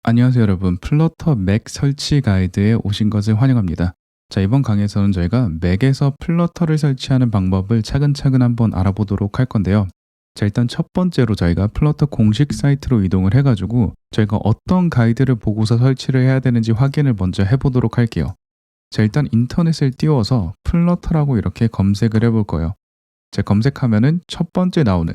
안녕하세요 여러분. 플러터 맥 설치 가이드에 오신 것을 환영합니다. 자, 이번 강의에서는 저희가 맥에서 플러터를 설치하는 방법을 차근차근 한번 알아보도록 할 건데요. 자, 일단 첫 번째로 저희가 플러터 공식 사이트로 이동을 해가지고 저희가 어떤 가이드를 보고서 설치를 해야 되는지 확인을 먼저 해보도록 할게요. 자, 일단 인터넷을 띄워서 플러터라고 이렇게 검색을 해볼 거예요. 자, 검색하면은 첫 번째 나오는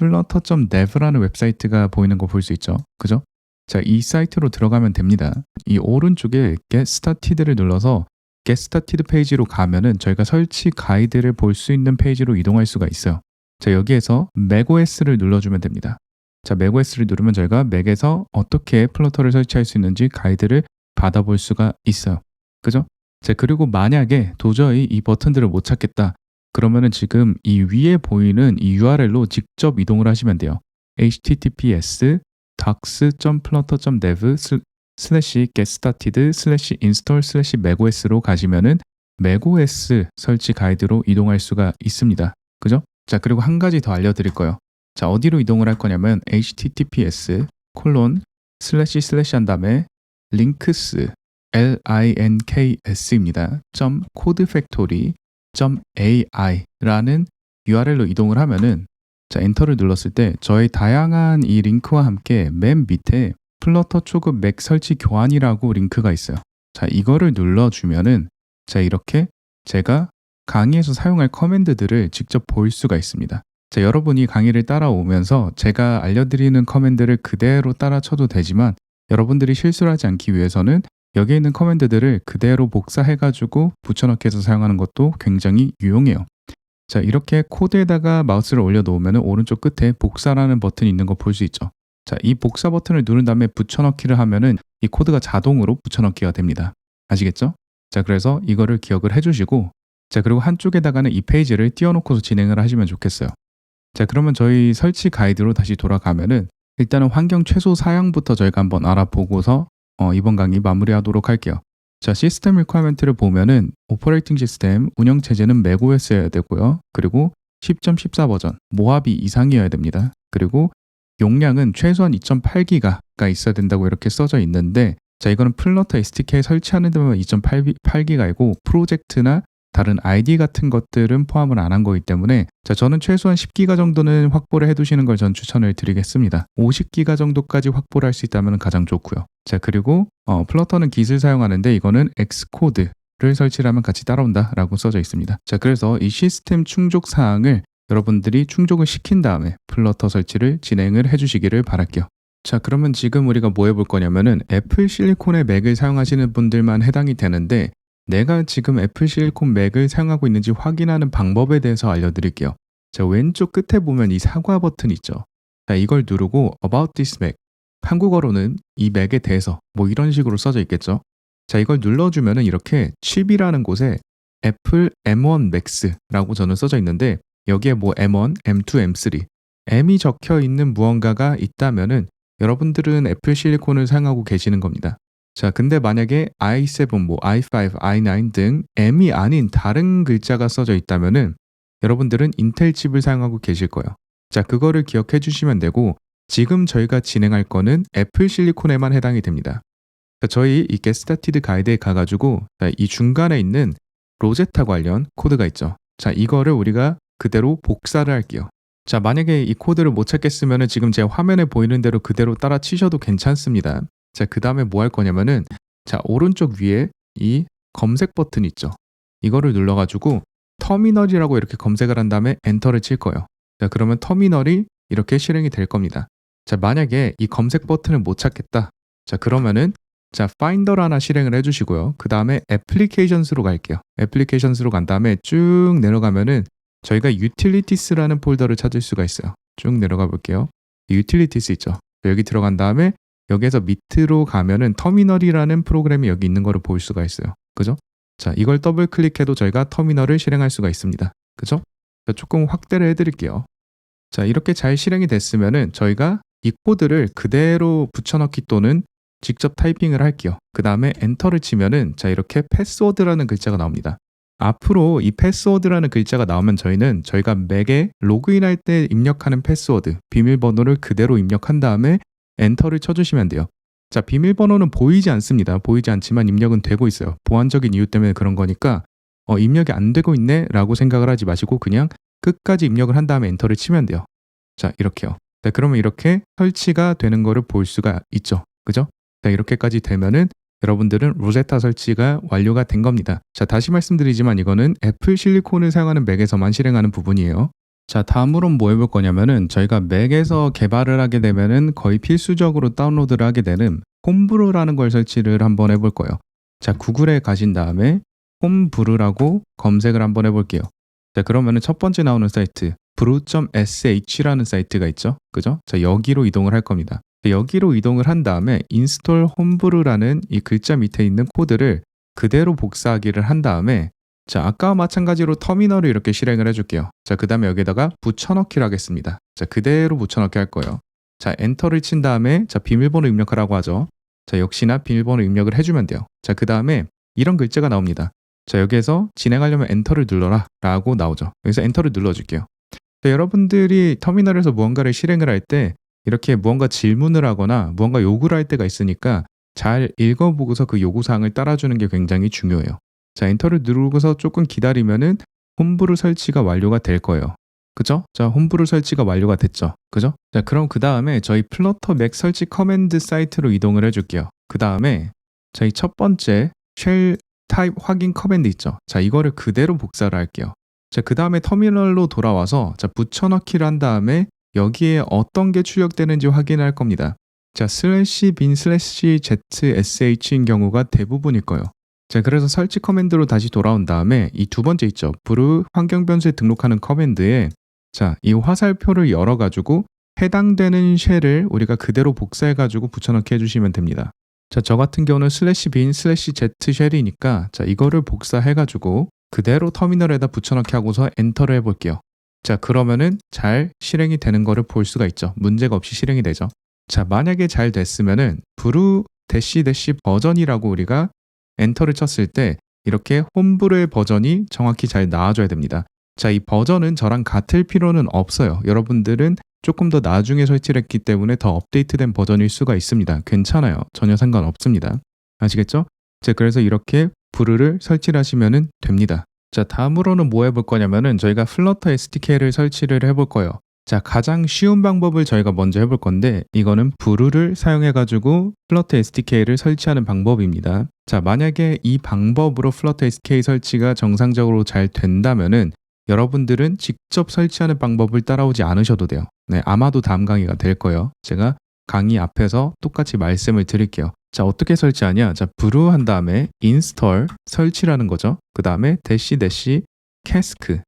flutter.dev라는 웹사이트가 보이는 거 볼 수 있죠. 그죠? 자, 이 사이트로 들어가면 됩니다. 이 오른쪽에 Get Started를 눌러서 Get Started 페이지로 가면은 저희가 설치 가이드를 볼 수 있는 페이지로 이동할 수가 있어요. 자, 여기에서 macOS를 눌러주면 됩니다. 자, macOS를 누르면 저희가 맥에서 어떻게 플러터를 설치할 수 있는지 가이드를 받아볼 수가 있어요. 그죠? 자, 그리고 만약에 도저히 이 버튼들을 못 찾겠다. 그러면은 지금 이 위에 보이는 이 URL로 직접 이동을 하시면 돼요. https docs.flutter.dev /getstarted/install/macos로 가시면은 macOS 설치 가이드로 이동할 수가 있습니다. 그죠? 자, 그리고 한 가지 더 알려드릴 거예요. 자, 어디로 이동을 할 거냐면 https 한 다음에 links links입니다. codefactory.ai.라는 URL로 이동을 하면은 자, 엔터를 눌렀을 때 저의 다양한 이 링크와 함께 맨 밑에 플러터 초급 맥 설치 교환이라고 링크가 있어요. 자, 이거를 눌러주면은 자, 이렇게 제가 강의에서 사용할 커맨드들을 직접 볼 수가 있습니다. 자, 여러분이 강의를 따라오면서 제가 알려드리는 커맨드를 그대로 따라 쳐도 되지만 여러분들이 실수를 하지 않기 위해서는 여기에 있는 커맨드들을 그대로 복사해가지고 붙여넣기 해서 사용하는 것도 굉장히 유용해요. 자, 이렇게 코드에다가 마우스를 올려놓으면 오른쪽 끝에 복사라는 버튼이 있는 거 볼 수 있죠. 자, 이 복사 버튼을 누른 다음에 붙여넣기를 하면은 이 코드가 자동으로 붙여넣기가 됩니다. 아시겠죠? 자, 그래서 이거를 기억을 해주시고 자, 그리고 한쪽에다가는 이 페이지를 띄워놓고서 진행을 하시면 좋겠어요. 자, 그러면 저희 설치 가이드로 다시 돌아가면은 일단은 환경 최소 사양부터 저희가 한번 알아보고서 이번 강의 마무리하도록 할게요. 자, 시스템 리퀘어먼트를 보면은 오퍼레이팅 시스템 운영 체제는 macOS여야 되고요. 그리고 10.14 버전 모하비 이상이어야 됩니다. 그리고 용량은 최소한 2.8기가가 있어야 된다고 이렇게 써져 있는데 자, 이거는 플러터 SDK 설치하는 데만 2.8기가이고 프로젝트나 다른 ID 같은 것들은 포함을 안 한 거기 때문에 자, 저는 최소한 10기가 정도는 확보를 해두시는 걸 전 추천을 드리겠습니다. 50기가 정도까지 확보를 할 수 있다면 가장 좋고요. 자, 그리고 플러터는 깃을 사용하는데 이거는 엑스코드를 설치를 하면 같이 따라온다 라고 써져 있습니다. 자, 그래서 이 시스템 충족 사항을 여러분들이 충족을 시킨 다음에 플러터 설치를 진행을 해주시기를 바랄게요. 자, 그러면 지금 우리가 뭐 해볼 거냐면은 애플 실리콘의 맥을 사용하시는 분들만 해당이 되는데 내가 지금 애플 실리콘 맥을 사용하고 있는지 확인하는 방법에 대해서 알려드릴게요. 자, 왼쪽 끝에 보면 이 사과 버튼 있죠. 자, 이걸 누르고 About this Mac, 한국어로는 이 맥에 대해서 뭐 이런 식으로 써져 있겠죠. 자, 이걸 눌러주면은 이렇게 칩이라는 곳에 애플 M1 Max라고 저는 써져 있는데 여기에 뭐 M1, M2, M3, M이 적혀 있는 무언가가 있다면은 여러분들은 애플 실리콘을 사용하고 계시는 겁니다. 자, 근데 만약에 i7, 뭐 i5, i9 등 M이 아닌 다른 글자가 써져 있다면은 여러분들은 인텔 칩을 사용하고 계실 거예요. 자, 그거를 기억해 주시면 되고 지금 저희가 진행할 거는 애플 실리콘에만 해당이 됩니다. 자, 저희 이 Get Started 가이드에 가가지고 이 중간에 있는 로제타 관련 코드가 있죠. 자, 이거를 우리가 그대로 복사를 할게요. 자, 만약에 이 코드를 못 찾겠으면 지금 제 화면에 보이는 대로 그대로 따라 치셔도 괜찮습니다. 자, 그 다음에 뭐 할 거냐면은 자, 오른쪽 위에 이 검색 버튼 있죠. 이거를 눌러가지고 터미널이라고 이렇게 검색을 한 다음에 엔터를 칠 거예요. 자, 그러면 터미널이 이렇게 실행이 될 겁니다. 자, 만약에 이 검색 버튼을 못 찾겠다. 자, 그러면은 자, 파인더를 하나 실행을 해주시고요. 그 다음에 애플리케이션스로 갈게요. 애플리케이션스로 간 다음에 쭉 내려가면은 저희가 유틸리티스라는 폴더를 찾을 수가 있어요. 쭉 내려가 볼게요. 유틸리티스 있죠. 여기 들어간 다음에 여기에서 밑으로 가면은 터미널이라는 프로그램이 여기 있는 거를 볼 수가 있어요. 그죠? 자, 이걸 더블 클릭해도 저희가 터미널을 실행할 수가 있습니다. 그죠? 자, 조금 확대를 해드릴게요. 자, 이렇게 잘 실행이 됐으면은 저희가 이 코드를 그대로 붙여넣기 또는 직접 타이핑을 할게요. 그 다음에 엔터를 치면은 자, 이렇게 패스워드라는 글자가 나옵니다. 앞으로 이 패스워드라는 글자가 나오면 저희는 저희가 맥에 로그인할 때 입력하는 패스워드, 비밀번호를 그대로 입력한 다음에 엔터를 쳐주시면 돼요. 자, 비밀번호는 보이지 않습니다. 보이지 않지만 입력은 되고 있어요. 보안적인 이유 때문에 그런 거니까 입력이 안 되고 있네 라고 생각을 하지 마시고 그냥 끝까지 입력을 한 다음에 엔터를 치면 돼요. 자, 이렇게요. 자, 그러면 이렇게 설치가 되는 거를 볼 수가 있죠. 그죠? 자, 이렇게까지 되면은 여러분들은 로제타 설치가 완료가 된 겁니다. 자, 다시 말씀드리지만 이거는 애플 실리콘을 사용하는 맥에서만 실행하는 부분이에요. 자, 다음으로 뭐 해볼 거냐면은 저희가 맥에서 개발을 하게 되면은 거의 필수적으로 다운로드를 하게 되는 홈브루라는 걸 설치를 한번 해볼 거예요. 자, 구글에 가신 다음에 홈브루라고 검색을 한번 해볼게요. 자, 그러면은 첫 번째 나오는 사이트 brew.sh라는 사이트가 있죠. 그죠? 자, 여기로 이동을 할 겁니다. 여기로 이동을 한 다음에 install homebrew라는 이 글자 밑에 있는 코드를 그대로 복사하기를 한 다음에 자, 아까와 마찬가지로 터미널을 이렇게 실행을 해줄게요. 자, 그 다음에 여기다가 붙여넣기를 하겠습니다. 자, 그대로 붙여넣기 할 거예요. 자, 엔터를 친 다음에 자, 비밀번호 입력하라고 하죠. 자, 역시나 비밀번호 입력을 해주면 돼요. 자, 그 다음에 이런 글자가 나옵니다. 자, 여기에서 진행하려면 엔터를 눌러라 라고 나오죠. 여기서 엔터를 눌러줄게요. 자, 여러분들이 터미널에서 무언가를 실행을 할 때 이렇게 무언가 질문을 하거나 무언가 요구를 할 때가 있으니까 잘 읽어보고서 그 요구사항을 따라주는 게 굉장히 중요해요. 자, 엔터를 누르고서 조금 기다리면은 홈브루 설치가 완료가 될 거예요. 그죠? 자, 홈브루 설치가 완료가 됐죠. 그죠? 자, 그럼 그 다음에 저희 플러터 맥 설치 커맨드 사이트로 이동을 해줄게요. 그 다음에 저희 첫 번째 쉘 타입 확인 커맨드 있죠. 자, 이거를 그대로 복사를 할게요. 자, 그 다음에 터미널로 돌아와서 자, 붙여넣기를 한 다음에 여기에 어떤 게 출력되는지 확인할 겁니다. 자, /bin /zsh인 경우가 대부분일 거예요. 자, 그래서 설치 커맨드로 다시 돌아온 다음에 이 두 번째 있죠. 브루 환경 변수에 등록하는 커맨드에 자, 이 화살표를 열어가지고 해당되는 쉘을 우리가 그대로 복사해가지고 붙여넣기 해주시면 됩니다. 자, 저 같은 경우는 /bin /z 쉘이니까 자, 이거를 복사해가지고 그대로 터미널에다 붙여넣기 하고서 엔터를 해볼게요. 자, 그러면은 잘 실행이 되는 거를 볼 수가 있죠. 문제가 없이 실행이 되죠. 자, 만약에 잘 됐으면은 브루 --- 버전이라고 우리가 엔터를 쳤을 때 이렇게 홈브루의 버전이 정확히 잘 나와줘야 됩니다. 자, 이 버전은 저랑 같을 필요는 없어요. 여러분들은 조금 더 나중에 설치를 했기 때문에 더 업데이트된 버전일 수가 있습니다. 괜찮아요. 전혀 상관없습니다. 아시겠죠? 자, 그래서 이렇게 브루를 설치를 하시면 됩니다. 자, 다음으로는 뭐 해볼 거냐면은 저희가 플러터 SDK를 설치를 해볼 거예요. 자, 가장 쉬운 방법을 저희가 먼저 해볼 건데 이거는 브루를 사용해가지고 플러터 SDK를 설치하는 방법입니다. 자, 만약에 이 방법으로 플러터 SDK 설치가 정상적으로 잘 된다면은 여러분들은 직접 설치하는 방법을 따라오지 않으셔도 돼요. 네, 아마도 다음 강의가 될 거예요. 제가 강의 앞에서 똑같이 말씀을 드릴게요. 자, 어떻게 설치하냐? 자, 브루 한 다음에 install 설치라는 거죠. 그 다음에 cask cask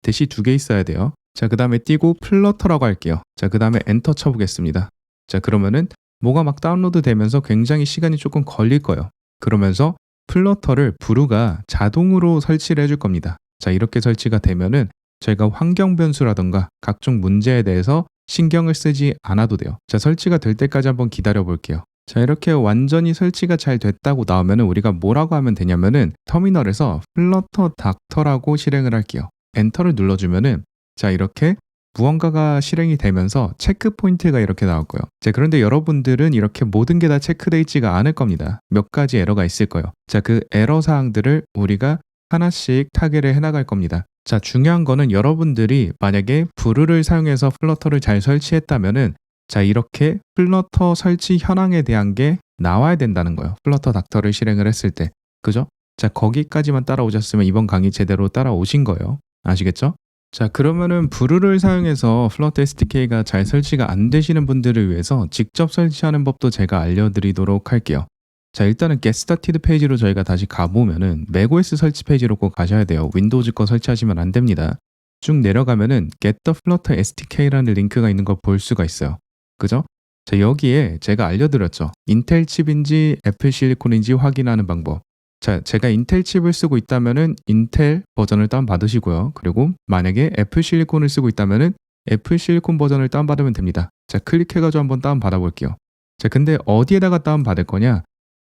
대시 두 개 있어야 돼요. 자, 그 다음에 띄고 플러터라고 할게요. 자, 그 다음에 엔터 쳐보겠습니다. 자, 그러면은 뭐가 막 다운로드 되면서 굉장히 시간이 조금 걸릴 거예요. 그러면서 플러터를 브루가 자동으로 설치를 해줄 겁니다. 자, 이렇게 설치가 되면은 저희가 환경 변수라던가 각종 문제에 대해서 신경을 쓰지 않아도 돼요. 자, 설치가 될 때까지 한번 기다려 볼게요. 자, 이렇게 완전히 설치가 잘 됐다고 나오면은 우리가 뭐라고 하면 되냐면은 터미널에서 플러터 닥터라고 실행을 할게요. 엔터를 눌러주면은 자, 이렇게 무언가가 실행이 되면서 체크 포인트가 이렇게 나올 거예요. 자, 그런데 여러분들은 이렇게 모든 게 다 체크되어 있지가 않을 겁니다. 몇 가지 에러가 있을 거예요. 자, 그 에러 사항들을 우리가 하나씩 타겟을 해나갈 겁니다. 자, 중요한 거는 여러분들이 만약에 브루를 사용해서 플러터를 잘 설치했다면은 자, 이렇게 플러터 설치 현황에 대한 게 나와야 된다는 거예요. 플러터 닥터를 실행을 했을 때. 그죠? 자, 거기까지만 따라오셨으면 이번 강의 제대로 따라오신 거예요. 아시겠죠? 자, 그러면은 브루를 사용해서 플러터 SDK가 잘 설치가 안 되시는 분들을 위해서 직접 설치하는 법도 제가 알려드리도록 할게요. 자, 일단은 Get Started 페이지로 저희가 다시 가보면은 macOS 설치 페이지로 꼭 가셔야 돼요. 윈도우즈 거 설치하시면 안 됩니다. 쭉 내려가면은 Get the Flutter SDK라는 링크가 있는 거 볼 수가 있어요. 그죠? 자, 여기에 제가 알려드렸죠. 인텔 칩인지 애플 실리콘인지 확인하는 방법. 자, 제가 인텔 칩을 쓰고 있다면은 인텔 버전을 다운받으시고요. 그리고 만약에 애플 실리콘을 쓰고 있다면은 애플 실리콘 버전을 다운받으면 됩니다. 자, 클릭해가지고 한번 다운받아 볼게요. 자, 근데 어디에다가 다운받을 거냐?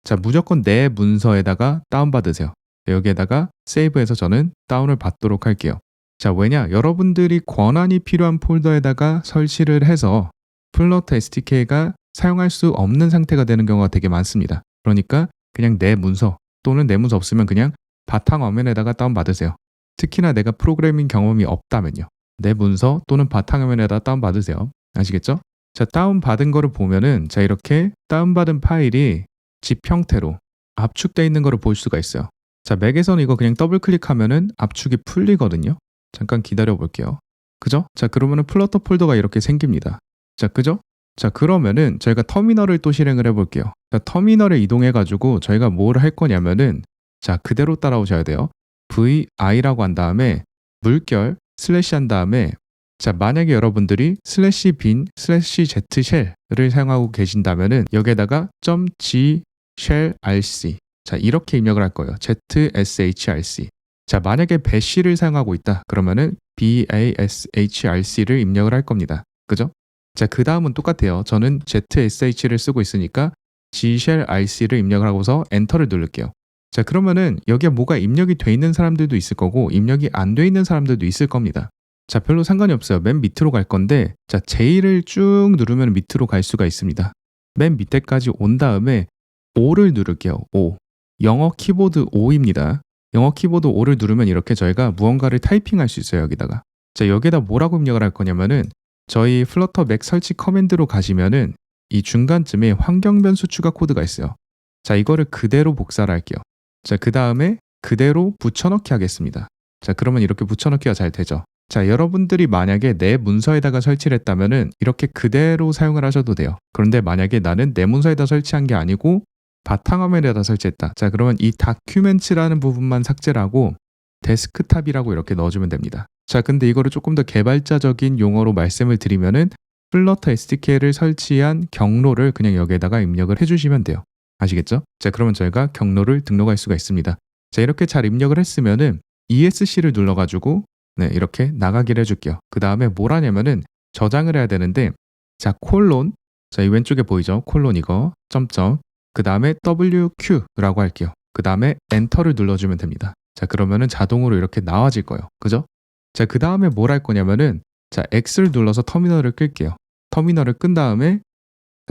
자, 무조건 내 문서에다가 다운받으세요. 여기에다가 세이브해서 저는 다운을 받도록 할게요. 자, 왜냐? 여러분들이 권한이 필요한 폴더에다가 설치를 해서 플러터 SDK가 사용할 수 없는 상태가 되는 경우가 되게 많습니다. 그러니까 그냥 내 문서 또는 내 문서 없으면 그냥 바탕화면에다가 다운받으세요. 특히나 내가 프로그래밍 경험이 없다면요. 내 문서 또는 바탕화면에다 다운받으세요. 아시겠죠? 자, 다운받은 거를 보면은 자, 이렇게 다운받은 파일이 zip 형태로 압축되어 있는 거를 볼 수가 있어요. 자, 맥에서는 이거 그냥 더블 클릭하면은 압축이 풀리거든요. 잠깐 기다려 볼게요. 그죠? 자, 그러면은 플러터 폴더가 이렇게 생깁니다. 자, 그죠? 자, 그러면은 저희가 터미널을 또 실행을 해볼게요. 자, 터미널에 이동해가지고 저희가 뭘 할 거냐면은 자, 그대로 따라오셔야 돼요. VI라고 한 다음에 물결 슬래시 한 다음에 자, 만약에 여러분들이 슬래시 bin 슬래시 z 쉘을 사용하고 계신다면은 여기에다가 .g shell rc 자, 이렇게 입력을 할 거예요. ZSHRC. 자, 만약에 bash를 사용하고 있다. 그러면은 BASHRC를 입력을 할 겁니다. 그죠? 자, 그 다음은 똑같아요. 저는 ZSH를 쓰고 있으니까 Gshell RC를 입력을 하고서 엔터를 누를게요. 자, 그러면은 여기에 뭐가 입력이 돼 있는 사람들도 있을 거고 입력이 안 돼 있는 사람들도 있을 겁니다. 자, 별로 상관이 없어요. 맨 밑으로 갈 건데 자, J를 쭉 누르면 밑으로 갈 수가 있습니다. 맨 밑에까지 온 다음에 O를 누를게요. O. 영어 키보드 O입니다. 영어 키보드 O를 누르면 이렇게 저희가 무언가를 타이핑할 수 있어요. 여기다가. 자, 여기에다 뭐라고 입력을 할 거냐면은 저희 플러터 맥 설치 커맨드로 가시면은 이 중간쯤에 환경 변수 추가 코드가 있어요. 자, 이거를 그대로 복사를 할게요. 자, 그 다음에 그대로 붙여넣기 하겠습니다. 자, 그러면 이렇게 붙여넣기가 잘 되죠. 자, 여러분들이 만약에 내 문서에다가 설치를 했다면은 이렇게 그대로 사용을 하셔도 돼요. 그런데 만약에 나는 내 문서에다 설치한 게 아니고 바탕화면에다 설치했다. 자, 그러면 이 다큐멘츠라는 부분만 삭제를 하고 데스크탑이라고 이렇게 넣어주면 됩니다. 자, 근데 이거를 조금 더 개발자적인 용어로 말씀을 드리면은 플러터 SDK를 설치한 경로를 그냥 여기에다가 입력을 해주시면 돼요. 아시겠죠? 자, 그러면 저희가 경로를 등록할 수가 있습니다. 자, 이렇게 잘 입력을 했으면은 ESC를 눌러가지고 네, 이렇게 나가기를 해줄게요. 그 다음에 뭘 하냐면은 저장을 해야 되는데 자, 콜론 자, 이 왼쪽에 보이죠? 콜론 이거 점점 그 다음에 WQ라고 할게요. 그 다음에 엔터를 눌러주면 됩니다. 자, 그러면은 자동으로 이렇게 나와질 거예요. 그죠? 자, 그 다음에 뭘 할 거냐면은 자, X를 눌러서 터미널을 끌게요. 터미널을 끈 다음에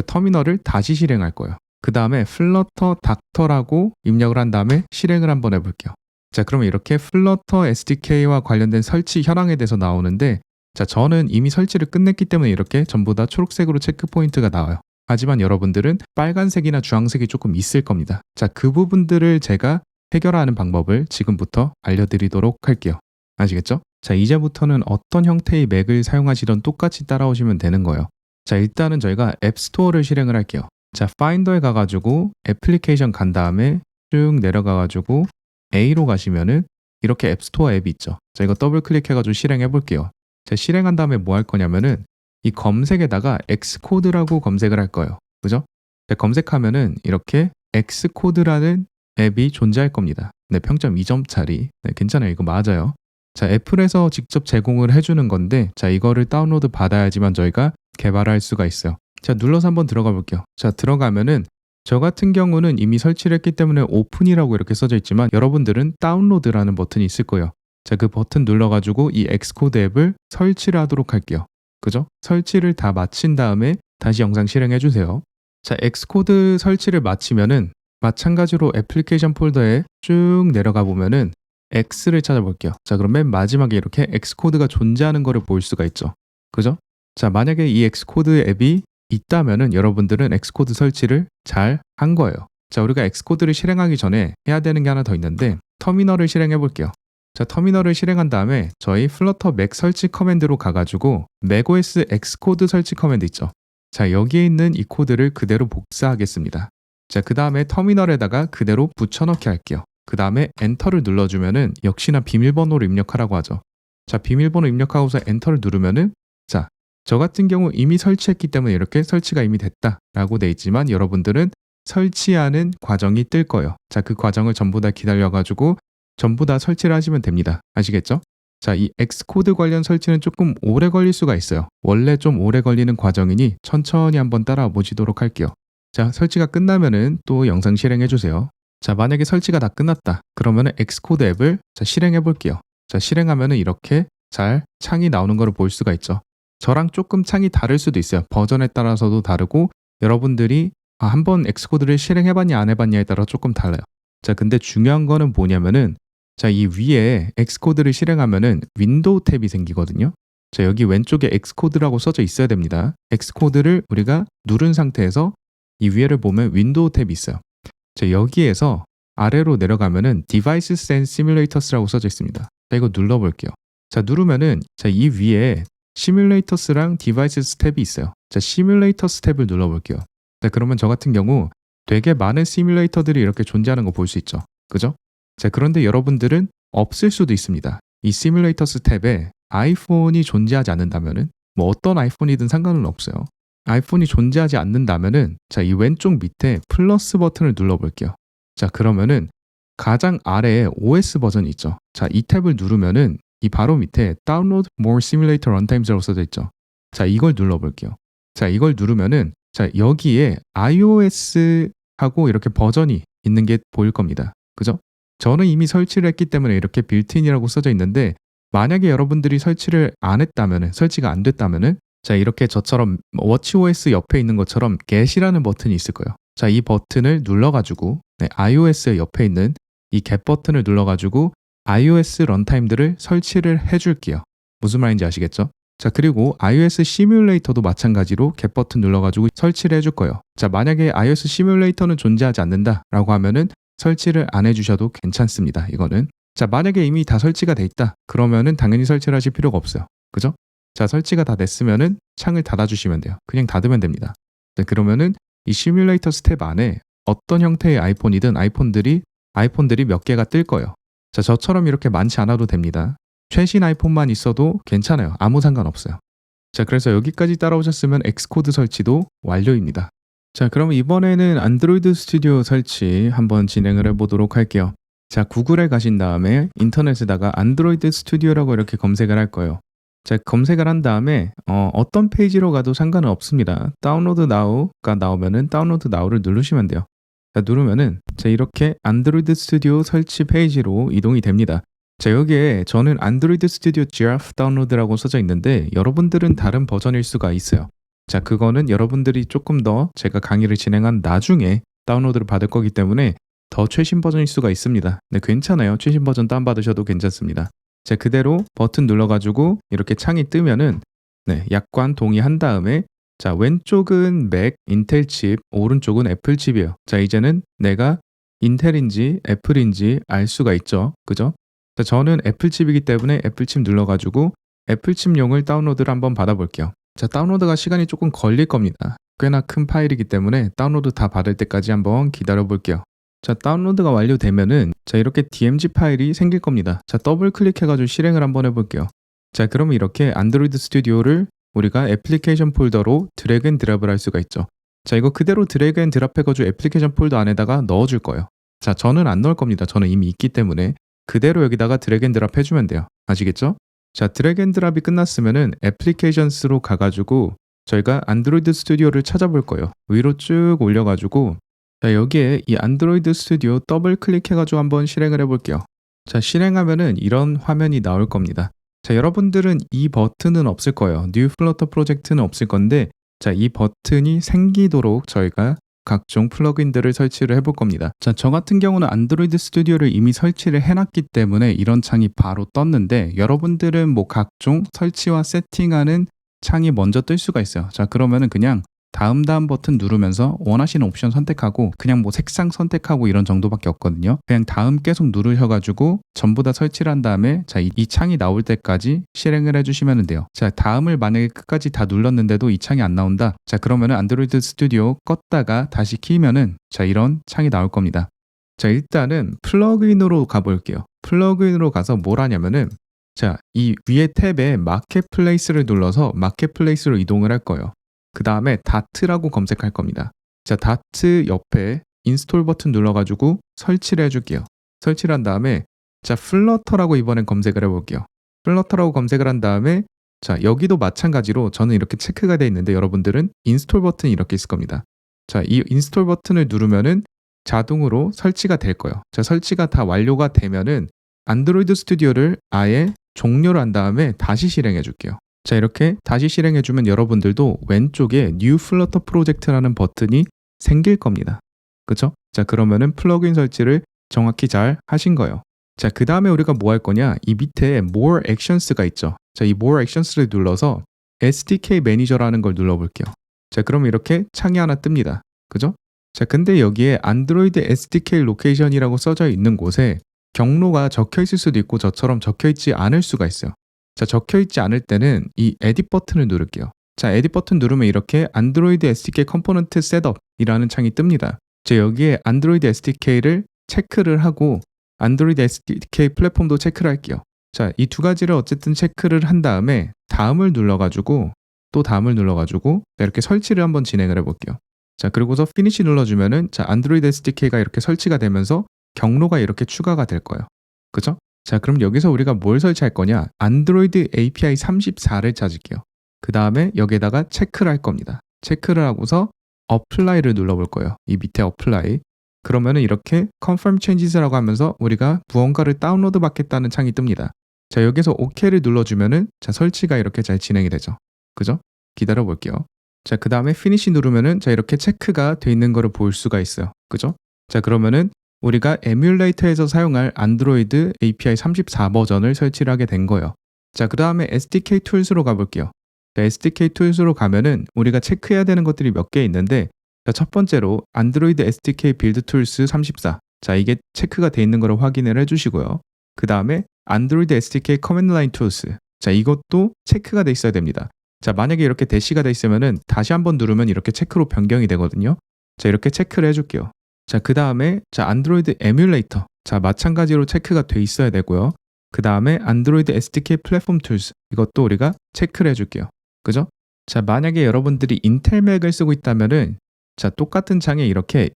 터미널을 다시 실행할 거예요. 그 다음에 플러터 닥터라고 입력을 한 다음에 실행을 한번 해볼게요. 자, 그러면 이렇게 플러터 SDK와 관련된 설치 현황에 대해서 나오는데 자, 저는 이미 설치를 끝냈기 때문에 이렇게 전부 다 초록색으로 체크 포인트가 나와요. 하지만 여러분들은 빨간색이나 주황색이 조금 있을 겁니다. 자, 그 부분들을 제가 해결하는 방법을 지금부터 알려드리도록 할게요. 아시겠죠? 자, 이제부터는 어떤 형태의 맥을 사용하시던 똑같이 따라오시면 되는 거예요. 자, 일단은 저희가 앱스토어를 실행을 할게요. 자, 파인더에 가가지고 애플리케이션 간 다음에 쭉 내려가가지고 A로 가시면은 이렇게 앱스토어 앱이 있죠. 자, 이거 더블 클릭해가지고 실행해 볼게요. 자, 실행한 다음에 뭐 할 거냐면은 이 검색에다가 엑스코드라고 검색을 할 거예요. 그죠? 자, 검색하면은 이렇게 엑스코드라는 앱이 존재할 겁니다. 네, 평점 2점짜리. 네, 괜찮아요. 이거 맞아요. 자, 애플에서 직접 제공을 해주는 건데 자, 이거를 다운로드 받아야지만 저희가 개발할 수가 있어요. 자, 눌러서 한번 들어가 볼게요. 자, 들어가면은 저 같은 경우는 이미 설치를 했기 때문에 오픈이라고 이렇게 써져 있지만 여러분들은 다운로드라는 버튼이 있을 거예요. 자, 그 버튼 눌러가지고 이 엑스코드 앱을 설치를 하도록 할게요. 그죠? 설치를 다 마친 다음에 다시 영상 실행해 주세요. 자, 엑스코드 설치를 마치면은 마찬가지로 애플리케이션 폴더에 쭉 내려가 보면은 X를 찾아볼게요. 자, 그럼 맨 마지막에 이렇게 엑스코드가 존재하는 거를 볼 수가 있죠. 그죠? 자, 만약에 이 엑스코드 앱이 있다면은 여러분들은 엑스코드 설치를 잘 한 거예요. 자, 우리가 엑스코드를 실행하기 전에 해야 되는 게 하나 더 있는데 터미널을 실행해 볼게요. 자, 터미널을 실행한 다음에 저희 플러터 맥 설치 커맨드로 가가지고 macOS 엑스코드 설치 커맨드 있죠. 자, 여기에 있는 이 코드를 그대로 복사하겠습니다. 자, 그 다음에 터미널에다가 그대로 붙여넣기 할게요. 그 다음에 엔터를 눌러주면은 역시나 비밀번호를 입력하라고 하죠. 자, 비밀번호 입력하고서 엔터를 누르면은 자, 저 같은 경우 이미 설치했기 때문에 이렇게 설치가 이미 됐다라고 돼 있지만 여러분들은 설치하는 과정이 뜰 거예요. 자, 그 과정을 전부 다 기다려가지고 전부 다 설치를 하시면 됩니다. 아시겠죠? 자, 이 엑스코드 관련 설치는 조금 오래 걸릴 수가 있어요. 원래 좀 오래 걸리는 과정이니 천천히 한번 따라와 보시도록 할게요. 자, 설치가 끝나면은 또 영상 실행해 주세요. 자, 만약에 설치가 다 끝났다. 그러면은 엑스코드 앱을 자, 실행해 볼게요. 자, 실행하면은 이렇게 잘 창이 나오는 걸 볼 수가 있죠. 저랑 조금 창이 다를 수도 있어요. 버전에 따라서도 다르고 여러분들이 한번 엑스코드를 실행해봤냐 안 해봤냐에 따라 조금 달라요. 자, 근데 중요한 거는 뭐냐면은 자, 이 위에 엑스코드를 실행하면은 윈도우 탭이 생기거든요. 자, 여기 왼쪽에 엑스코드라고 써져 있어야 됩니다. 엑스코드를 우리가 누른 상태에서 이 위에를 보면 윈도우 탭이 있어요. 자, 여기에서 아래로 내려가면은 Devices and Simulators 라고 써져 있습니다. 자, 이거 눌러볼게요. 자, 누르면은 자, 이 위에 Simulators랑 Devices 탭이 있어요. 자, Simulators 탭을 눌러볼게요. 자, 그러면 저 같은 경우 되게 많은 시뮬레이터들이 이렇게 존재하는 거 볼 수 있죠. 그죠? 자, 그런데 여러분들은 없을 수도 있습니다. 이 Simulators 탭에 아이폰이 존재하지 않는다면은 뭐 어떤 아이폰이든 상관은 없어요. 아이폰이 존재하지 않는다면은 자, 이 왼쪽 밑에 플러스 버튼을 눌러볼게요. 자, 그러면은 가장 아래에 OS 버전이 있죠. 자, 이 탭을 누르면은 이 바로 밑에 Download More Simulator Runtimes라고 써져 있죠. 자, 이걸 눌러볼게요. 자, 이걸 누르면은 자, 여기에 iOS하고 이렇게 버전이 있는 게 보일 겁니다. 그죠? 저는 이미 설치를 했기 때문에 이렇게 빌트인이라고 써져 있는데 만약에 여러분들이 설치를 안 했다면은 설치가 안 됐다면은 자, 이렇게 저처럼 워치OS 옆에 있는 것처럼 get이라는 버튼이 있을 거예요. 자, 이 버튼을 눌러가지고 iOS 옆에 있는 이 get 버튼을 눌러가지고 iOS 런타임들을 설치를 해줄게요. 무슨 말인지 아시겠죠? 자, 그리고 iOS 시뮬레이터도 마찬가지로 get 버튼 눌러가지고 설치를 해줄 거예요. 자, 만약에 iOS 시뮬레이터는 존재하지 않는다라고 하면은 설치를 안 해주셔도 괜찮습니다. 이거는 자, 만약에 이미 다 설치가 돼 있다 그러면은 당연히 설치를 하실 필요가 없어요. 그죠? 자, 설치가 다 됐으면은 창을 닫아주시면 돼요. 그냥 닫으면 됩니다. 자, 그러면은 이 시뮬레이터 스텝 안에 어떤 형태의 아이폰이든 아이폰들이 몇 개가 뜰 거예요. 자, 저처럼 이렇게 많지 않아도 됩니다. 최신 아이폰만 있어도 괜찮아요. 아무 상관없어요. 자, 그래서 여기까지 따라오셨으면 엑스코드 설치도 완료입니다. 자, 그럼 이번에는 안드로이드 스튜디오 설치 한번 진행을 해보도록 할게요. 자, 구글에 가신 다음에 인터넷에다가 안드로이드 스튜디오라고 이렇게 검색을 할 거예요. 자, 검색을 한 다음에 어떤 페이지로 가도 상관은 없습니다. 다운로드 나우가 나오면은 다운로드 나우를 누르시면 돼요. 자, 누르면은 자, 이렇게 안드로이드 스튜디오 설치 페이지로 이동이 됩니다. 자, 여기에 저는 안드로이드 스튜디오 giraffe 다운로드라고 써져 있는데 여러분들은 다른 버전일 수가 있어요. 자, 그거는 여러분들이 조금 더 제가 강의를 진행한 나중에 다운로드를 받을 거기 때문에 더 최신 버전일 수가 있습니다. 네, 괜찮아요. 최신 버전 다운받으셔도 괜찮습니다. 자, 그대로 버튼 눌러가지고 이렇게 창이 뜨면은 약관 동의한 다음에 자, 왼쪽은 맥, 인텔 칩, 오른쪽은 애플 칩이에요. 자, 이제는 내가 인텔인지 애플인지 알 수가 있죠. 그죠? 자, 저는 애플 칩이기 때문에 애플 칩 눌러가지고 애플 칩용을 다운로드를 한번 받아볼게요. 자, 다운로드가 시간이 조금 걸릴 겁니다. 꽤나 큰 파일이기 때문에 다운로드 다 받을 때까지 한번 기다려 볼게요. 자, 다운로드가 완료되면은 자, 이렇게 DMG 파일이 생길 겁니다. 자, 더블 클릭해가지고 실행을 한번 해볼게요. 자, 그러면 이렇게 안드로이드 스튜디오를 우리가 애플리케이션 폴더로 드래그 앤 드랍을 할 수가 있죠. 자, 이거 그대로 드래그 앤 드랍 해가지고 애플리케이션 폴더 안에다가 넣어줄 거예요. 자, 저는 안 넣을 겁니다. 저는 이미 있기 때문에 그대로 여기다가 드래그 앤 드랍 해주면 돼요. 아시겠죠? 자, 드래그 앤 드랍이 끝났으면은 애플리케이션스로 가가지고 저희가 안드로이드 스튜디오를 찾아볼 거예요. 위로 쭉 올려가지고 자, 여기에 이 안드로이드 스튜디오 더블 클릭해가지고 한번 실행을 해볼게요. 자, 실행하면은 이런 화면이 나올 겁니다. 자, 여러분들은 이 버튼은 없을 거예요. New Flutter 프로젝트는 없을 건데 자, 이 버튼이 생기도록 저희가 각종 플러그인들을 설치를 해볼 겁니다. 자, 저 같은 경우는 안드로이드 스튜디오를 이미 설치를 해놨기 때문에 이런 창이 바로 떴는데 여러분들은 뭐 각종 설치와 세팅하는 창이 먼저 뜰 수가 있어요. 자, 그러면은 그냥 다음 버튼 누르면서 원하시는 옵션 선택하고 그냥 뭐 색상 선택하고 이런 정도밖에 없거든요. 그냥 다음 계속 누르셔가지고 전부 다 설치를 한 다음에 자, 이 창이 나올 때까지 실행을 해주시면 돼요. 자, 다음을 만약에 끝까지 다 눌렀는데도 이 창이 안 나온다. 자, 그러면은 안드로이드 스튜디오 껐다가 다시 키면은 자, 이런 창이 나올 겁니다. 자, 일단은 플러그인으로 가볼게요. 플러그인으로 가서 뭘 하냐면은 자, 이 위에 탭에 마켓플레이스를 눌러서 마켓플레이스로 이동을 할 거예요. 그 다음에 다트라고 검색할 겁니다. 자, 다트 옆에 인스톨 버튼 눌러가지고 설치를 해줄게요. 설치를 한 다음에 자, 플러터라고 이번엔 검색을 해볼게요. 플러터라고 검색을 한 다음에 자, 여기도 마찬가지로 저는 이렇게 체크가 되어 있는데 여러분들은 인스톨 버튼이 이렇게 있을 겁니다. 자, 이 인스톨 버튼을 누르면은 자동으로 설치가 될 거예요. 자, 설치가 다 완료가 되면은 안드로이드 스튜디오를 아예 종료를 한 다음에 다시 실행해 줄게요. 자, 이렇게 다시 실행해주면 여러분들도 왼쪽에 New Flutter Project라는 버튼이 생길 겁니다. 그쵸? 자, 그러면은 플러그인 설치를 정확히 잘 하신 거예요. 자, 그 다음에 우리가 뭐 할 거냐? 이 밑에 More Actions가 있죠. 자, 이 More Actions를 눌러서 SDK 매니저라는 걸 눌러볼게요. 자, 그럼 이렇게 창이 하나 뜹니다. 그죠? 자, 근데 여기에 안드로이드 SDK 로케이션이라고 써져 있는 곳에 경로가 적혀 있을 수도 있고 저처럼 적혀 있지 않을 수가 있어요. 자, 적혀 있지 않을 때는 이 에딧 버튼을 누를게요. 자, 에딧 버튼 누르면 이렇게 안드로이드 SDK 컴포넌트 셋업이라는 창이 뜹니다. 자, 여기에 안드로이드 SDK를 체크를 하고 안드로이드 SDK 플랫폼도 체크를 할게요. 자, 이 두 가지를 어쨌든 체크를 한 다음에 다음을 눌러가지고 또 다음을 눌러가지고 이렇게 설치를 한번 진행을 해볼게요. 자, 그리고서 피니시 눌러주면은 자, 안드로이드 SDK가 이렇게 설치가 되면서 경로가 이렇게 추가가 될 거예요. 그죠? 자, 그럼 여기서 우리가 뭘 설치할 거냐? 안드로이드 API 34를 찾을게요. 그 다음에 여기에다가 체크를 할 겁니다. 체크를 하고서 apply를 눌러볼 거예요. 이 밑에 apply. 그러면은 이렇게 confirm changes라고 하면서 우리가 무언가를 다운로드 받겠다는 창이 뜹니다. 자, 여기서 OK를 눌러주면은 자, 설치가 이렇게 잘 진행이 되죠. 그죠? 기다려 볼게요. 자, 그 다음에 finish 누르면은 자, 이렇게 체크가 돼 있는 거를 볼 수가 있어요. 그죠? 자, 그러면은 우리가 에뮬레이터에서 사용할 안드로이드 API 34 버전을 설치를 하게 된 거예요. 자, 그 다음에 SDK 툴스로 가볼게요. 자, SDK 툴스로 가면은 우리가 체크해야 되는 것들이 몇 개 있는데 자, 첫 번째로 안드로이드 SDK 빌드 툴스 34. 자, 이게 체크가 돼 있는 거를 확인을 해주시고요. 그 다음에 안드로이드 SDK 커맨드 라인 툴스. 자, 이것도 체크가 돼 있어야 됩니다. 자, 만약에 이렇게 대시가 돼 있으면은 다시 한번 누르면 이렇게 체크로 변경이 되거든요. 자, 이렇게 체크를 해줄게요. 자, 그 다음에 자, 안드로이드 에뮬레이터. 자, 마찬가지로 체크가 돼 있어야 되고요. 그 다음에 안드로이드 SDK 플랫폼 툴스. 이것도 우리가 체크를 해줄게요. 그죠? 자, 만약에 여러분들이 인텔 맥을 쓰고 있다면은 자, 똑같은 창에 이렇게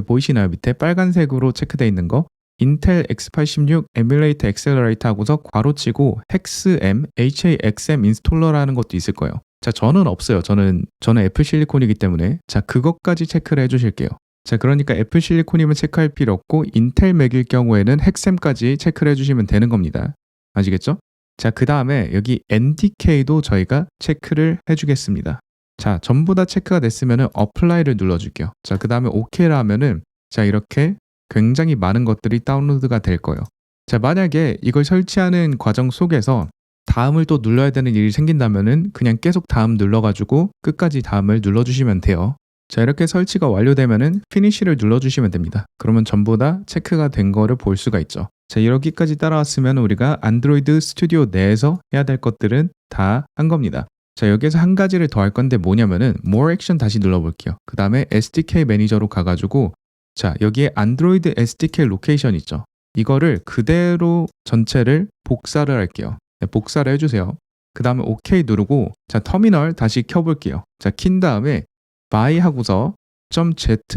보이시나요? 밑에 빨간색으로 체크되어 있는 거 인텔 x86 에뮬레이터 엑셀러레이터 하고서 괄호치고 HEXM, HAXM 인스톨러라는 것도 있을 거예요. 자, 저는 없어요. 저는 애플 실리콘이기 때문에 자, 그것까지 체크를 해주실게요. 자, 그러니까 애플 실리콘이면 체크할 필요 없고 인텔 맥일 경우에는 핵셈까지 체크를 해주시면 되는 겁니다. 아시겠죠? 자, 그 다음에 여기 NDK도 저희가 체크를 해주겠습니다. 자, 전부 다 체크가 됐으면 apply를 눌러줄게요. 자, 그 다음에 OK를 하면은 자, 이렇게 굉장히 많은 것들이 다운로드가 될 거예요. 자, 만약에 이걸 설치하는 과정 속에서 다음을 또 눌러야 되는 일이 생긴다면은 그냥 계속 다음 눌러가지고 끝까지 다음을 눌러주시면 돼요. 자, 이렇게 설치가 완료되면은 피니시를 눌러주시면 됩니다. 그러면 전부 다 체크가 된 거를 볼 수가 있죠. 자, 여기까지 따라왔으면 우리가 안드로이드 스튜디오 내에서 해야 될 것들은 다 한 겁니다. 자, 여기에서 한 가지를 더 할 건데 뭐냐면은 More Action 다시 눌러볼게요. 그 다음에 SDK 매니저로 가가지고 자, 여기에 안드로이드 SDK 로케이션 있죠. 이거를 그대로 전체를 복사를 할게요. 네, 복사를 해주세요. 그 다음에 OK 누르고 자, 터미널 다시 켜볼게요. 자, 킨 다음에 by 하고서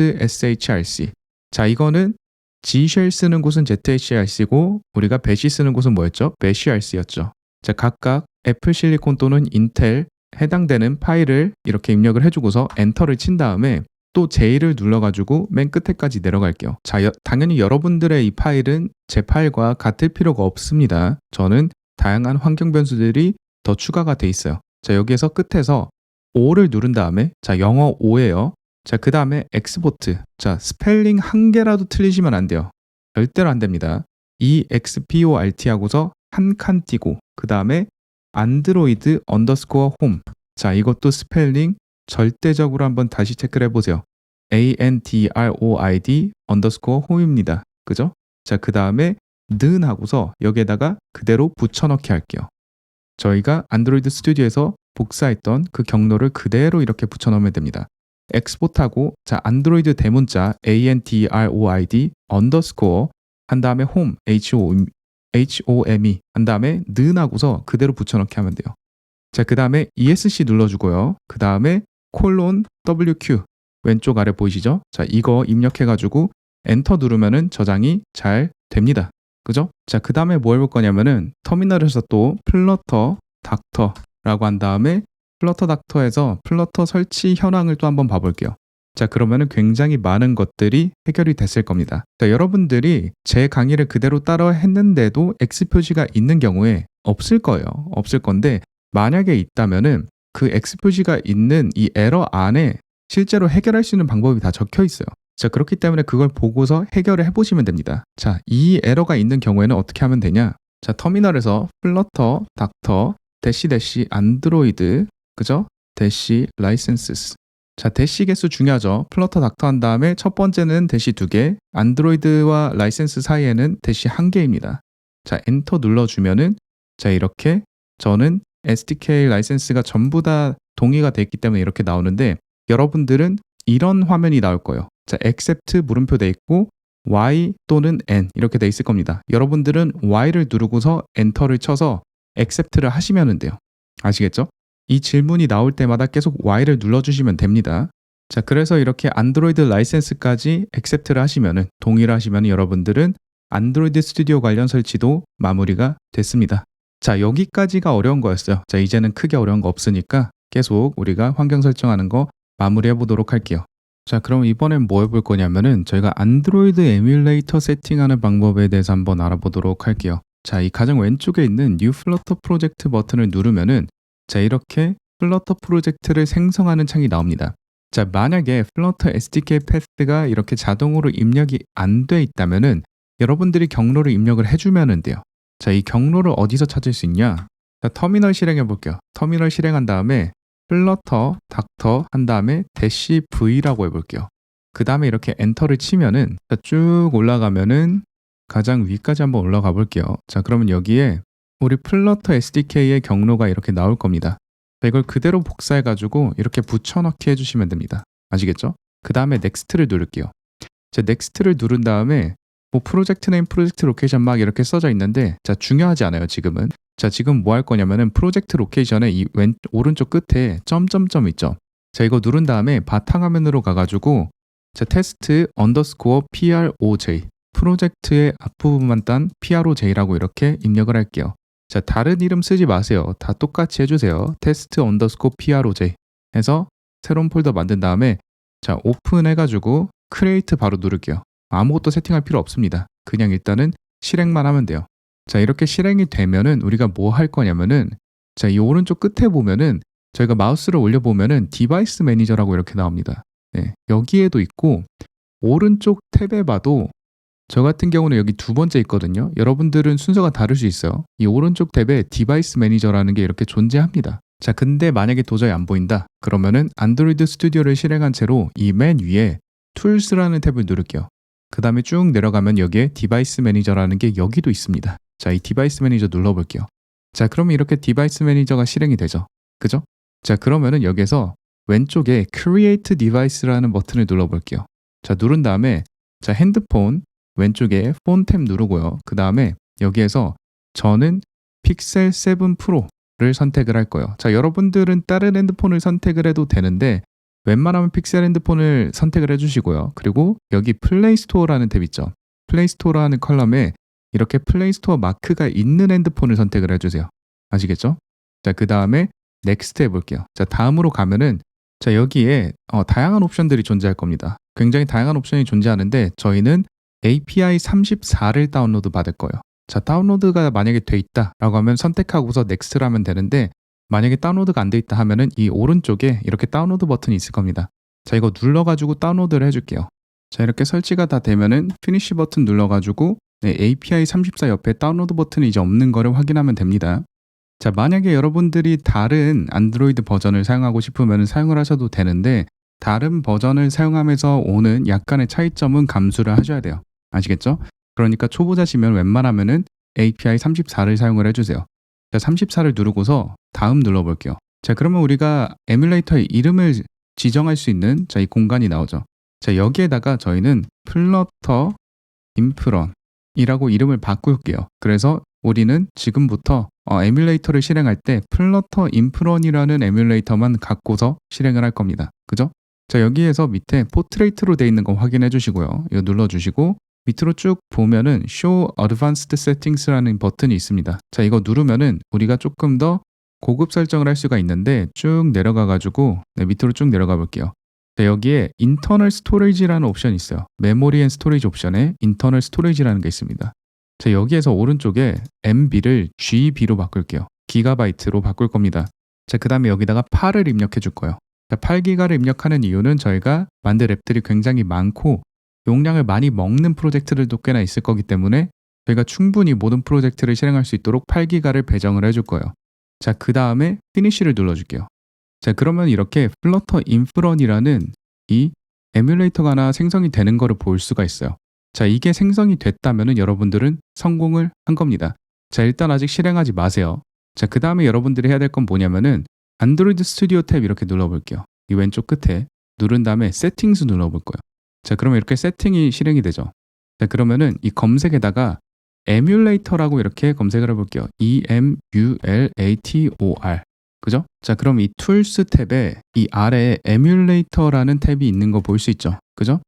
.zshrc. 자, 이거는 G쉘 쓰는 곳은 zshrc고 우리가 bash 쓰는 곳은 뭐였죠? bashrc였죠. 자, 각각 애플 실리콘 또는 인텔 해당되는 파일을 이렇게 입력을 해주고서 엔터를 친 다음에 또 J를 눌러가지고 맨 끝에까지 내려갈게요. 자, 당연히 여러분들의 이 파일은 제 파일과 같을 필요가 없습니다. 저는 다양한 환경 변수들이 더 추가가 돼 있어요. 자, 여기에서 끝에서 O를 누른 다음에 자, 영어 O예요. 자, 그 다음에 엑스포트. 자, 스펠링 한 개라도 틀리시면 안 돼요. 절대로 안 됩니다. EXPORT 하고서 한 칸 띄고 그 다음에 안드로이드 언더스코어 홈. 자, 이것도 스펠링 절대적으로 한번 다시 체크를 해보세요. ANDROID 언더스코어 홈입니다. 그죠? 자, 그 다음에 는 하고서 여기에다가 그대로 붙여넣기 할게요. 저희가 안드로이드 스튜디오에서 복사했던 그 경로를 그대로 이렇게 붙여넣으면 됩니다. 엑스포트하고 자, 안드로이드 대문자 ANDROID 언더스코어 한 다음에 홈 HOME 한 다음에 는 하고서 그대로 붙여넣기 하면 돼요. 자, 그 다음에 ESC 눌러주고요. 그 다음에 콜론 WQ 왼쪽 아래 보이시죠? 자, 이거 입력해가지고 엔터 누르면은 저장이 잘 됩니다. 그죠? 자, 그 다음에 뭐 해볼 거냐면은 터미널에서 또 플러터 닥터라고 한 다음에 플러터 닥터에서 플러터 설치 현황을 또 한번 봐볼게요. 자, 그러면은 굉장히 많은 것들이 해결이 됐을 겁니다. 자, 여러분들이 제 강의를 그대로 따라 했는데도 X 표시가 있는 경우에 없을 거예요. 없을 건데 만약에 있다면은 그 X 표시가 있는 이 에러 안에 실제로 해결할 수 있는 방법이 다 적혀 있어요. 자, 그렇기 때문에 그걸 보고서 해결을 해보시면 됩니다. 자, 이 에러가 있는 경우에는 어떻게 하면 되냐? 자, 터미널에서 플러터 닥터 대시 대시 안드로이드 그죠? 대시 라이센스스. 자, 대시 개수 중요하죠. 플러터 닥터 한 다음에 첫 번째는 대시 2개, 안드로이드와 라이센스 사이에는 대시 1개입니다. 자, 엔터 눌러주면은 자, 이렇게 저는 SDK 라이센스가 전부 다 동의가 됐기 때문에 이렇게 나오는데 여러분들은 이런 화면이 나올 거예요. 자, accept 물음표 돼 있고 Y 또는 N 이렇게 돼 있을 겁니다. 여러분들은 Y를 누르고서 엔터를 쳐서 accept를 하시면 돼요. 아시겠죠? 이 질문이 나올 때마다 계속 Y를 눌러주시면 됩니다. 자, 그래서 이렇게 안드로이드 라이센스까지 accept를 하시면은 동의를 하시면 여러분들은 안드로이드 스튜디오 관련 설치도 마무리가 됐습니다. 자, 여기까지가 어려운 거였어요. 자, 이제는 크게 어려운 거 없으니까 계속 우리가 환경 설정하는 거 마무리해 보도록 할게요. 자, 그럼 이번엔 뭐 해볼 거냐면은 저희가 안드로이드 에뮬레이터 세팅하는 방법에 대해서 한번 알아보도록 할게요. 자, 이 가장 왼쪽에 있는 New Flutter Project 버튼을 누르면은 자, 이렇게 플러터 프로젝트를 생성하는 창이 나옵니다. 자, 만약에 Flutter SDK 패스가 이렇게 자동으로 입력이 안 돼 있다면은 여러분들이 경로를 입력을 해주면 돼요. 자, 이 경로를 어디서 찾을 수 있냐? 자, 터미널 실행해 볼게요. 터미널 실행한 다음에 플러터 닥터 한 다음에 대시 V라고 해볼게요. 그 다음에 이렇게 엔터를 치면은 자, 쭉 올라가면은 가장 위까지 한번 올라가 볼게요. 자, 그러면 여기에 우리 플러터 SDK의 경로가 이렇게 나올 겁니다. 자, 이걸 그대로 복사해 가지고 이렇게 붙여넣기 해주시면 됩니다. 아시겠죠? 그 다음에 넥스트를 누를게요. 자, 넥스트를 누른 다음에 뭐 프로젝트 네임, 프로젝트 로케이션 막 이렇게 써져 있는데 자, 중요하지 않아요, 지금은. 자, 지금 뭐 할 거냐면은 프로젝트 로케이션에 이 오른쪽 끝에 점점점 있죠. 자, 이거 누른 다음에 바탕화면으로 가가지고 자, 테스트 언더스코어 PROJ 프로젝트의 앞부분만 딴 PROJ라고 이렇게 입력을 할게요. 자, 다른 이름 쓰지 마세요. 다 똑같이 해주세요. 테스트 언더스코어 PROJ 해서 새로운 폴더 만든 다음에 자, 오픈 해가지고 크리에이트 바로 누를게요. 아무것도 세팅할 필요 없습니다. 그냥 일단은 실행만 하면 돼요. 자, 이렇게 실행이 되면은 우리가 뭐 할 거냐면은 자, 이 오른쪽 끝에 보면은 저희가 마우스를 올려보면은 디바이스 매니저라고 이렇게 나옵니다. 네, 여기에도 있고 오른쪽 탭에 봐도 저 같은 경우는 여기 두 번째 있거든요. 여러분들은 순서가 다를 수 있어요. 이 오른쪽 탭에 디바이스 매니저라는 게 이렇게 존재합니다. 자, 근데 만약에 도저히 안 보인다. 그러면은 안드로이드 스튜디오를 실행한 채로 이 맨 위에 툴스라는 탭을 누를게요. 그 다음에 쭉 내려가면 여기에 디바이스 매니저라는 게 여기도 있습니다. 자, 이 디바이스 매니저 눌러볼게요. 자, 그러면 이렇게 디바이스 매니저가 실행이 되죠. 그죠? 자, 그러면은 여기서 왼쪽에 Create Device라는 버튼을 눌러볼게요. 자, 누른 다음에 자, 핸드폰 왼쪽에 폰 탭 누르고요. 그 다음에 여기에서 저는 픽셀 7 프로를 선택을 할 거예요. 자, 여러분들은 다른 핸드폰을 선택을 해도 되는데 웬만하면 픽셀 핸드폰을 선택을 해주시고요. 그리고 여기 플레이스토어라는 탭 있죠. 플레이스토어라는 컬럼에 이렇게 플레이스토어 마크가 있는 핸드폰을 선택을 해주세요. 아시겠죠? 자, 그 다음에 넥스트 해볼게요. 자, 다음으로 가면은 자, 여기에 다양한 옵션들이 존재할 겁니다. 굉장히 다양한 옵션이 존재하는데 저희는 API 34를 다운로드 받을 거예요. 자, 다운로드가 만약에 돼 있다라고 하면 선택하고서 넥스트를 하면 되는데 만약에 다운로드가 안 돼 있다 하면은 이 오른쪽에 이렇게 다운로드 버튼이 있을 겁니다. 자, 이거 눌러가지고 다운로드를 해줄게요. 자, 이렇게 설치가 다 되면은 피니쉬 버튼 눌러가지고 네, API 34 옆에 다운로드 버튼이 이제 없는 거를 확인하면 됩니다. 자, 만약에 여러분들이 다른 안드로이드 버전을 사용하고 싶으면 사용을 하셔도 되는데 다른 버전을 사용하면서 오는 약간의 차이점은 감수를 하셔야 돼요. 아시겠죠? 그러니까 초보자시면 웬만하면은 API 34를 사용을 해주세요. 자, 34를 누르고서 다음 눌러볼게요. 자, 그러면 우리가 에뮬레이터의 이름을 지정할 수 있는 자, 이 공간이 나오죠. 자, 여기에다가 저희는 플러터 인프런이라고 이름을 바꿀게요. 그래서 우리는 지금부터 에뮬레이터를 실행할 때 플러터 인프런이라는 에뮬레이터만 갖고서 실행을 할 겁니다. 그죠? 자, 여기에서 밑에 포트레이트로 되어 있는 거 확인해 주시고요. 이거 눌러 주시고 밑으로 쭉 보면은 Show Advanced Settings라는 버튼이 있습니다. 자, 이거 누르면은 우리가 조금 더 고급 설정을 할 수가 있는데 쭉 내려가 가지고 네, 밑으로 쭉 내려가 볼게요. 자, 여기에 Internal Storage라는 옵션이 있어요. Memory and Storage 옵션에 Internal Storage라는 게 있습니다. 자, 여기에서 오른쪽에 MB를 GB로 바꿀게요. 기가바이트로 바꿀 겁니다. 자, 그 다음에 여기다가 8을 입력해 줄 거예요. 자, 8기가를 입력하는 이유는 저희가 만들 앱들이 굉장히 많고 용량을 많이 먹는 프로젝트들도 꽤나 있을 거기 때문에 저희가 충분히 모든 프로젝트를 실행할 수 있도록 8기가를 배정을 해줄 거예요. 자, 그 다음에 피니쉬를 눌러줄게요. 자, 그러면 이렇게 플러터 인프런이라는 이 에뮬레이터가 하나 생성이 되는 거를 볼 수가 있어요. 자, 이게 생성이 됐다면 여러분들은 성공을 한 겁니다. 자, 일단 아직 실행하지 마세요. 자, 그 다음에 여러분들이 해야 될 건 뭐냐면은 안드로이드 스튜디오 탭 이렇게 눌러볼게요. 이 왼쪽 끝에 누른 다음에 세팅스 눌러볼 거예요. 자, 그러면 이렇게 세팅이 실행이 되죠. 자, 그러면은 이 검색에다가 에뮬레이터라고 이렇게 검색을 해볼게요. EMULATOR. 그죠? 자, 그럼 이 툴스 탭에 이 아래에 에뮬레이터라는 탭이 있는 거 볼 수 있죠. 그죠?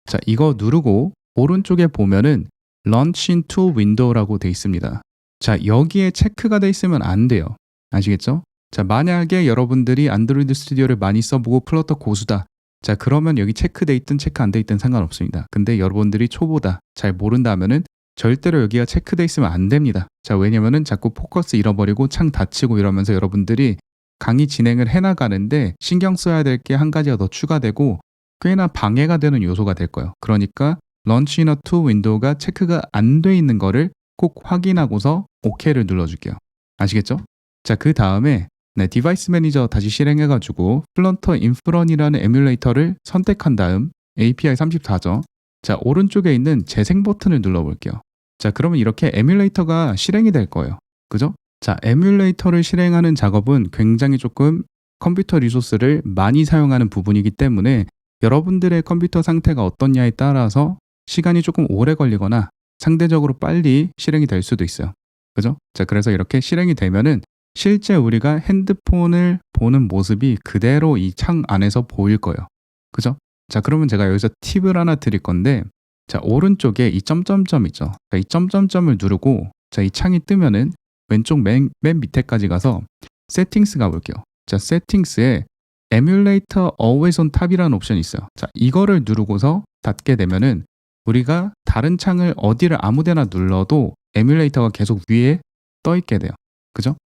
자, 이거 누르고 오른쪽에 보면은 Launch into Window라고 돼 있습니다. 자, 여기에 체크가 돼 있으면 안 돼요. 아시겠죠? 자, 만약에 여러분들이 안드로이드 스튜디오를 많이 써보고 플러터 고수다. 자, 그러면 여기 체크돼 있든 체크 안 돼 있든 상관없습니다. 근데 여러분들이 초보다, 잘 모른다 하면은 절대로 여기가 체크돼 있으면 안 됩니다. 자, 왜냐면은 자꾸 포커스 잃어버리고 창 닫히고 이러면서 여러분들이 강의 진행을 해나가는데 신경 써야 될 게 한 가지가 더 추가되고 꽤나 방해가 되는 요소가 될 거예요. 그러니까 Launch in a to Window가 체크가 안 돼 있는 거를 꼭 확인하고서 OK를 눌러줄게요. 아시겠죠? 자, 그 다음에 디바이스 매니저 다시 실행해가지고 플러터 인프런이라는 에뮬레이터를 선택한 다음 API 34죠. 자, 오른쪽에 있는 재생 버튼을 눌러볼게요. 자, 그러면 이렇게 에뮬레이터가 실행이 될 거예요. 그죠? 자, 에뮬레이터를 실행하는 작업은 굉장히 조금 컴퓨터 리소스를 많이 사용하는 부분이기 때문에 여러분들의 컴퓨터 상태가 어떻냐에 따라서 시간이 조금 오래 걸리거나 상대적으로 빨리 실행이 될 수도 있어요. 그죠? 자, 그래서 이렇게 실행이 되면은 실제 우리가 핸드폰을 보는 모습이 그대로 이 창 안에서 보일 거예요. 그죠? 자, 그러면 제가 여기서 팁을 하나 드릴 건데, 자, 오른쪽에 이 점점점 있죠. 자, 이 점점점을 누르고, 자, 이 창이 뜨면은 왼쪽 맨 밑에까지 가서 세팅스 가볼게요. 자, 세팅스에 에뮬레이터 always on tab이라는 옵션이 있어요. 자, 이거를 누르고서 닫게 되면은 우리가 다른 창을 어디를 아무데나 눌러도 에뮬레이터가 계속 위에 떠 있게 돼요. 그죠?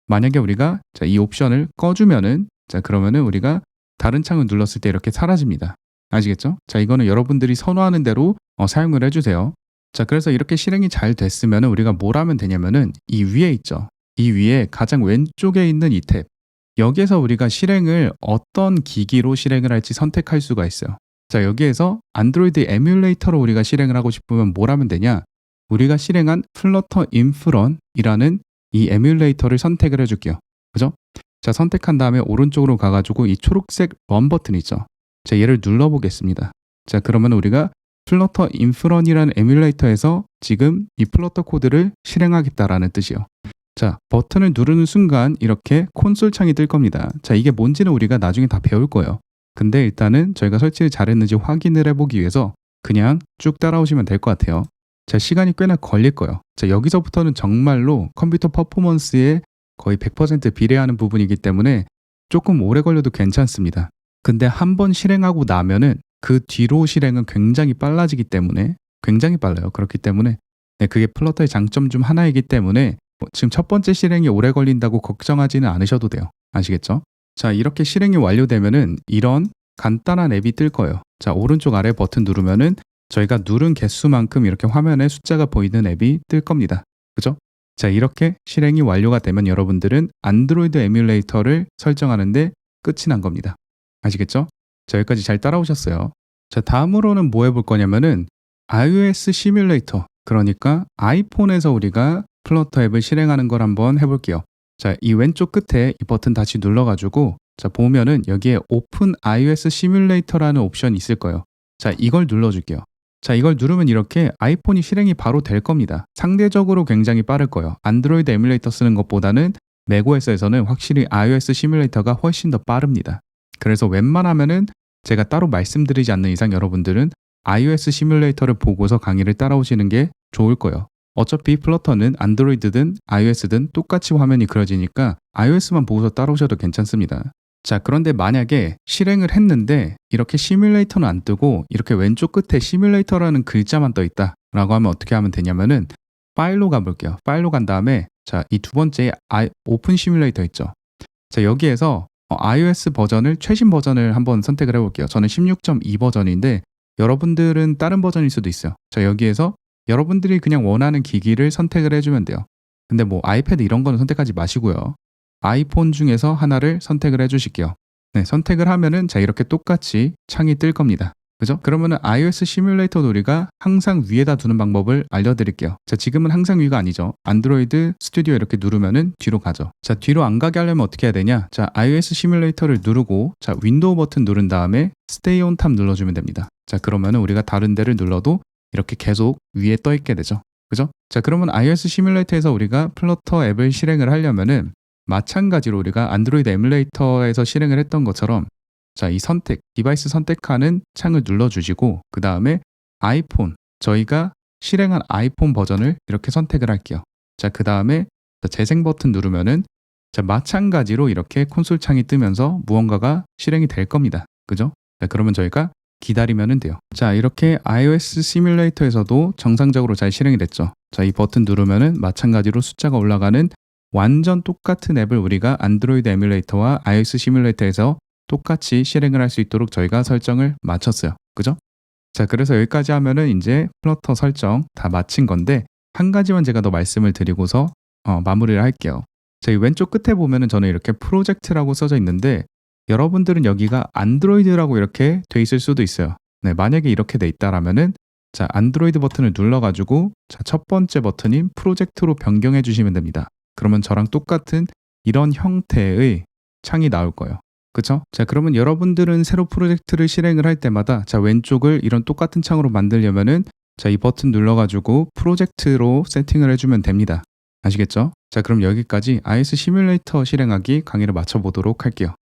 만약에 우리가 자, 이 옵션을 꺼주면은 자, 그러면은 우리가 다른 창을 눌렀을 때 이렇게 사라집니다. 아시겠죠? 자, 이거는 여러분들이 선호하는 대로 사용을 해주세요. 자, 그래서 이렇게 실행이 잘 됐으면은 우리가 뭘 하면 되냐면은 이 위에 있죠. 이 위에 가장 왼쪽에 있는 이 탭. 여기에서 우리가 실행을 어떤 기기로 실행을 할지 선택할 수가 있어요. 자, 여기에서 안드로이드 에뮬레이터로 우리가 실행을 하고 싶으면 뭘 하면 되냐? 우리가 실행한 플러터 인프런이라는 이 에뮬레이터를 선택을 해줄게요. 그죠? 자, 선택한 다음에 오른쪽으로 가가지고 이 초록색 런 버튼 있죠. 자, 얘를 눌러보겠습니다. 자, 그러면 우리가 플러터 인프런이라는 에뮬레이터에서 지금 이 플러터 코드를 실행하겠다라는 뜻이요. 자, 버튼을 누르는 순간 이렇게 콘솔 창이 뜰 겁니다. 자, 이게 뭔지는 우리가 나중에 다 배울 거예요. 근데 일단은 저희가 설치를 잘했는지 확인을 해보기 위해서 그냥 쭉 따라오시면 될 것 같아요. 자, 시간이 꽤나 걸릴 거예요. 자, 여기서부터는 정말로 컴퓨터 퍼포먼스에 거의 100% 비례하는 부분이기 때문에 조금 오래 걸려도 괜찮습니다. 근데 한 번 실행하고 나면은 그 뒤로 실행은 굉장히 빨라지기 때문에 굉장히 빨라요. 그렇기 때문에 그게 플러터의 장점 중 하나이기 때문에 지금 첫 번째 실행이 오래 걸린다고 걱정하지는 않으셔도 돼요. 아시겠죠? 자, 이렇게 실행이 완료되면은 이런 간단한 앱이 뜰 거예요. 자, 오른쪽 아래 버튼 누르면은 저희가 누른 개수만큼 이렇게 화면에 숫자가 보이는 앱이 뜰 겁니다. 그죠? 자, 이렇게 실행이 완료가 되면 여러분들은 안드로이드 에뮬레이터를 설정하는데 끝이 난 겁니다. 아시겠죠? 자, 여기까지 잘 따라오셨어요. 자, 다음으로는 뭐 해볼 거냐면은 iOS 시뮬레이터, 그러니까 아이폰에서 우리가 플러터 앱을 실행하는 걸 한번 해볼게요. 자, 이 왼쪽 끝에 이 버튼 다시 눌러가지고 자, 보면은 여기에 오픈 iOS 시뮬레이터라는 옵션이 있을 거예요. 자, 이걸 눌러줄게요. 자, 이걸 누르면 이렇게 아이폰이 실행이 바로 될 겁니다. 상대적으로 굉장히 빠를 거예요. 안드로이드 에뮬레이터 쓰는 것보다는 맥OS에서는 확실히 iOS 시뮬레이터가 훨씬 더 빠릅니다. 그래서 웬만하면은 제가 따로 말씀드리지 않는 이상 여러분들은 iOS 시뮬레이터를 보고서 강의를 따라오시는 게 좋을 거예요. 어차피 플러터는 안드로이드든 iOS든 똑같이 화면이 그려지니까 iOS만 보고서 따라오셔도 괜찮습니다. 자, 그런데 만약에 실행을 했는데 이렇게 시뮬레이터는 안 뜨고 이렇게 왼쪽 끝에 시뮬레이터라는 글자만 떠 있다 라고 하면 어떻게 하면 되냐면은 파일로 가볼게요. 파일로 간 다음에 자, 이 두 번째 오픈 시뮬레이터 있죠. 자, 여기에서 iOS 버전을 최신 버전을 한번 선택을 해볼게요. 저는 16.2 버전인데 여러분들은 다른 버전일 수도 있어요. 자, 여기에서 여러분들이 그냥 원하는 기기를 선택을 해주면 돼요. 근데 뭐 아이패드 이런 거는 선택하지 마시고요. 아이폰 중에서 하나를 선택을 해주실게요. 네, 선택을 하면은 자, 이렇게 똑같이 창이 뜰 겁니다. 그죠? 그러면은 iOS 시뮬레이터 놀이가 항상 위에다 두는 방법을 알려드릴게요. 자, 지금은 항상 위가 아니죠. 안드로이드 스튜디오 이렇게 누르면은 뒤로 가죠. 자, 뒤로 안 가게 하려면 어떻게 해야 되냐? 자, iOS 시뮬레이터를 누르고 자, 윈도우 버튼 누른 다음에 Stay on tab 눌러주면 됩니다. 자, 그러면은 우리가 다른 데를 눌러도 이렇게 계속 위에 떠 있게 되죠. 그죠? 자, 그러면 iOS 시뮬레이터에서 우리가 플러터 앱을 실행을 하려면은 마찬가지로 우리가 안드로이드 에뮬레이터에서 실행을 했던 것처럼 자, 이 선택, 디바이스 선택하는 창을 눌러주시고 그 다음에 아이폰, 저희가 실행한 아이폰 버전을 이렇게 선택을 할게요. 자, 그 다음에 재생 버튼 누르면은 자, 마찬가지로 이렇게 콘솔 창이 뜨면서 무언가가 실행이 될 겁니다. 그죠? 자, 그러면 저희가 기다리면 돼요. 자, 이렇게 iOS 시뮬레이터에서도 정상적으로 잘 실행이 됐죠. 자, 이 버튼 누르면은 마찬가지로 숫자가 올라가는 완전 똑같은 앱을 우리가 안드로이드 에뮬레이터와 iOS 시뮬레이터에서 똑같이 실행을 할 수 있도록 저희가 설정을 마쳤어요. 그죠? 자, 그래서 여기까지 하면은 이제 플러터 설정 다 마친 건데 한 가지만 제가 더 말씀을 드리고서 마무리를 할게요. 자, 이 왼쪽 끝에 보면은 저는 이렇게 프로젝트라고 써져 있는데 여러분들은 여기가 안드로이드라고 이렇게 돼 있을 수도 있어요. 네, 만약에 이렇게 돼 있다라면은 자, 안드로이드 버튼을 눌러가지고 자, 첫 번째 버튼인 프로젝트로 변경해 주시면 됩니다. 그러면 저랑 똑같은 이런 형태의 창이 나올 거예요. 그쵸? 자, 그러면 여러분들은 새로 프로젝트를 실행을 할 때마다 자, 왼쪽을 이런 똑같은 창으로 만들려면은 자, 이 버튼 눌러가지고 프로젝트로 세팅을 해주면 됩니다. 아시겠죠? 자, 그럼 여기까지 iOS 시뮬레이터 실행하기 강의를 마쳐보도록 할게요.